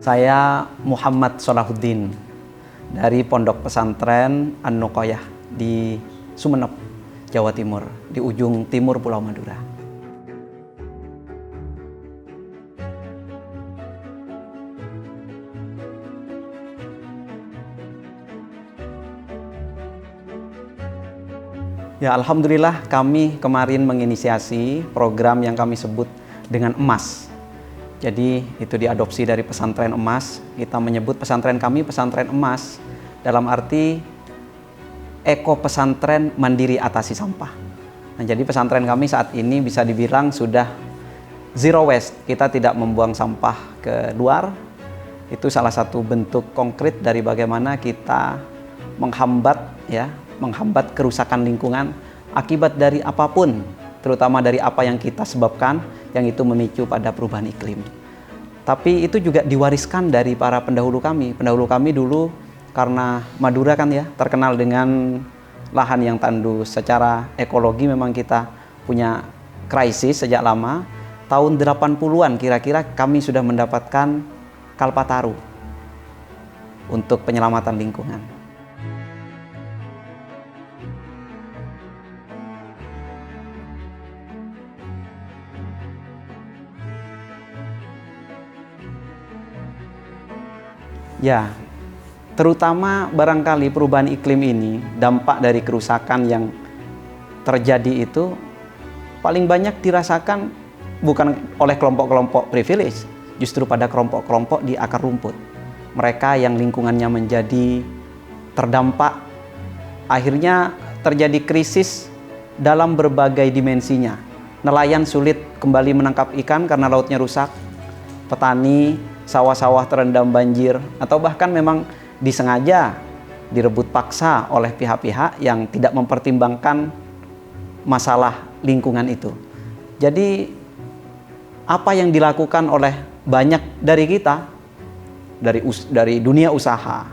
Saya Muhammad Solahuddin dari Pondok Pesantren An-Nuqoyah di Sumeneb, Jawa Timur, di ujung timur Pulau Madura. Ya, alhamdulillah kami kemarin menginisiasi program yang kami sebut dengan EMAS. Jadi itu diadopsi dari pesantren emas. Kita menyebut pesantren kami pesantren emas dalam arti eko pesantren mandiri atasi sampah. Nah, jadi pesantren kami saat ini bisa dibilang sudah zero waste. Kita tidak membuang sampah ke luar. Itu salah satu bentuk konkret dari bagaimana kita menghambat kerusakan lingkungan akibat dari apapun, terutama dari apa yang kita sebabkan, yang itu memicu pada perubahan iklim. Tapi itu juga diwariskan dari para pendahulu kami. Pendahulu kami dulu karena Madura kan ya terkenal dengan lahan yang tandus. Secara ekologi memang kita punya krisis sejak lama. Tahun 80-an kira-kira kami sudah mendapatkan Kalpataru untuk penyelamatan lingkungan. Ya, terutama barangkali perubahan iklim ini, dampak dari kerusakan yang terjadi itu paling banyak dirasakan bukan oleh kelompok-kelompok privilege, justru pada kelompok-kelompok di akar rumput. Mereka yang lingkungannya menjadi terdampak, akhirnya terjadi krisis dalam berbagai dimensinya. Nelayan sulit kembali menangkap ikan karena lautnya rusak, petani sawah-sawah terendam banjir, atau bahkan memang disengaja direbut paksa oleh pihak-pihak yang tidak mempertimbangkan masalah lingkungan itu. Jadi apa yang dilakukan oleh banyak dari kita, dari dunia usaha,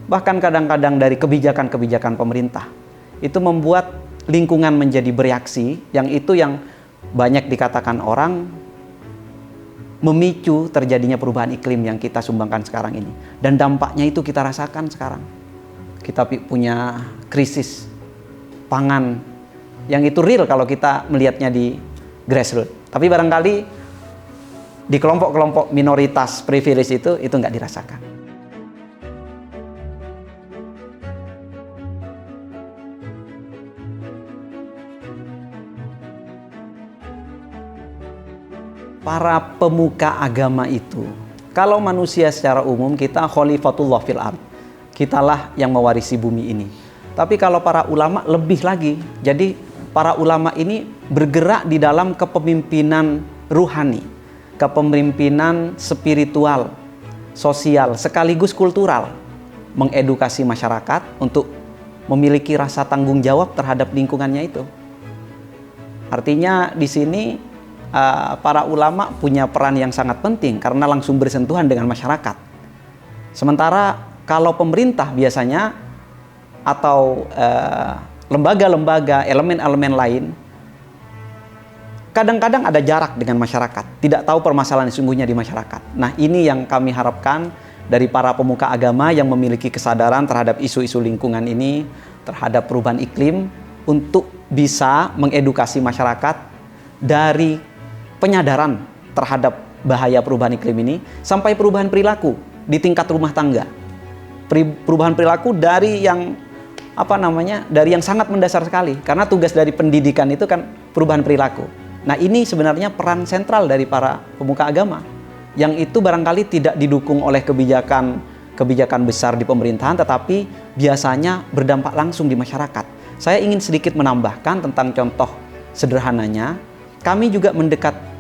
bahkan kadang-kadang dari kebijakan-kebijakan pemerintah, itu membuat lingkungan menjadi bereaksi, yang banyak dikatakan orang memicu terjadinya perubahan iklim yang kita sumbangkan sekarang ini. Dan dampaknya itu kita rasakan sekarang. Kita punya krisis pangan yang itu real kalau kita melihatnya di grassroots. Tapi barangkali di kelompok-kelompok minoritas privilege itu nggak dirasakan. Para pemuka agama itu, kalau manusia secara umum kita khalifatullah fil ard, kitalah yang mewarisi bumi ini. Tapi kalau para ulama lebih lagi, jadi para ulama ini bergerak di dalam kepemimpinan ruhani, kepemimpinan spiritual, sosial, sekaligus kultural, mengedukasi masyarakat untuk memiliki rasa tanggung jawab terhadap lingkungannya itu. Artinya di sini para ulama punya peran yang sangat penting karena langsung bersentuhan dengan masyarakat. Sementara kalau pemerintah biasanya atau lembaga-lembaga, elemen-elemen lain kadang-kadang ada jarak dengan masyarakat, tidak tahu permasalahan sesungguhnya di masyarakat. Nah, ini yang kami harapkan dari para pemuka agama yang memiliki kesadaran terhadap isu-isu lingkungan ini, terhadap perubahan iklim, untuk bisa mengedukasi masyarakat dari penyadaran terhadap bahaya perubahan iklim ini sampai perubahan perilaku di tingkat rumah tangga. Perubahan perilaku dari yang dari yang sangat mendasar sekali, karena tugas dari pendidikan itu kan perubahan perilaku. Nah, ini sebenarnya peran sentral dari para pemuka agama yang itu barangkali tidak didukung oleh kebijakan besar di pemerintahan, tetapi biasanya berdampak langsung di masyarakat. Saya ingin sedikit menambahkan tentang contoh sederhananya. Kami juga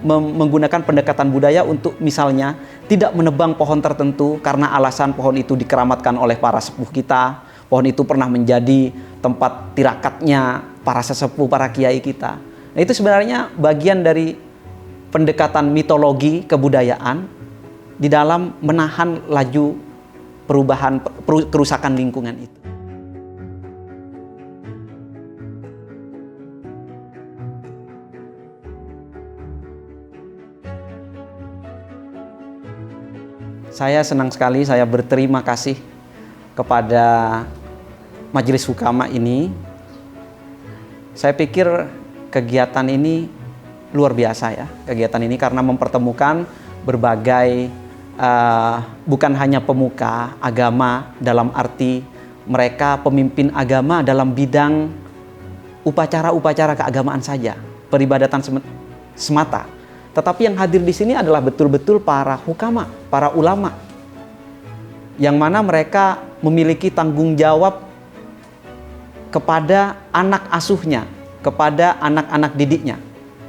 menggunakan pendekatan budaya untuk misalnya tidak menebang pohon tertentu karena alasan pohon itu dikeramatkan oleh para sepuh kita. Pohon itu pernah menjadi tempat tirakatnya para sesepuh, para kiai kita. Nah, itu sebenarnya bagian dari pendekatan mitologi kebudayaan di dalam menahan laju kerusakan lingkungan itu. Saya senang sekali, saya berterima kasih kepada Majelis Hukama ini. Saya pikir kegiatan ini luar biasa ya, kegiatan ini karena mempertemukan berbagai bukan hanya pemuka agama dalam arti mereka pemimpin agama dalam bidang upacara-upacara keagamaan saja, peribadatan semata. Tetapi yang hadir di sini adalah betul-betul para hukama, para ulama, yang mana mereka memiliki tanggung jawab kepada anak asuhnya, kepada anak-anak didiknya.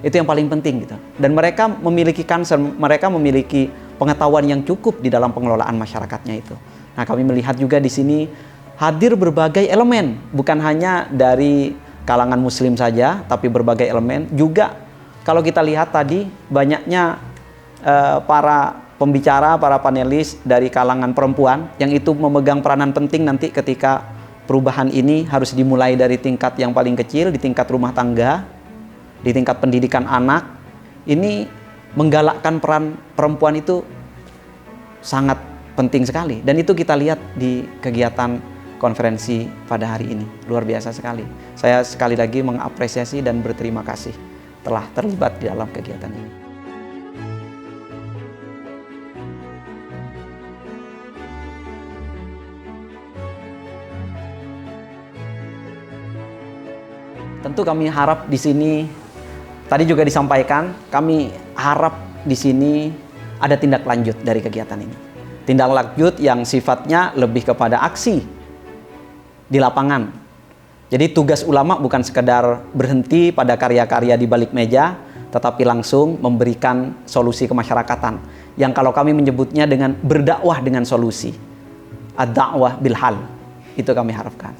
Itu yang paling penting gitu. Dan mereka memiliki concern, mereka memiliki pengetahuan yang cukup di dalam pengelolaan masyarakatnya itu. Nah, kami melihat juga di sini hadir berbagai elemen, bukan hanya dari kalangan muslim saja, tapi berbagai elemen juga. Kalau kita lihat tadi banyaknya para pembicara, para panelis dari kalangan perempuan yang itu memegang peranan penting nanti ketika perubahan ini harus dimulai dari tingkat yang paling kecil, di tingkat rumah tangga, di tingkat pendidikan anak. Ini menggalakkan peran perempuan itu sangat penting sekali, dan itu kita lihat di kegiatan konferensi pada hari ini. Luar biasa sekali. Saya sekali lagi mengapresiasi dan berterima kasih telah terlibat di dalam kegiatan ini. Tentu kami harap di sini, tadi juga disampaikan, kami harap di sini ada tindak lanjut dari kegiatan ini. Tindak lanjut yang sifatnya lebih kepada aksi di lapangan. Jadi tugas ulama bukan sekedar berhenti pada karya-karya di balik meja, tetapi langsung memberikan solusi kemasyarakatan. Yang kalau kami menyebutnya dengan berdakwah dengan solusi. Ad-da'wah bil hal. Itu kami harapkan.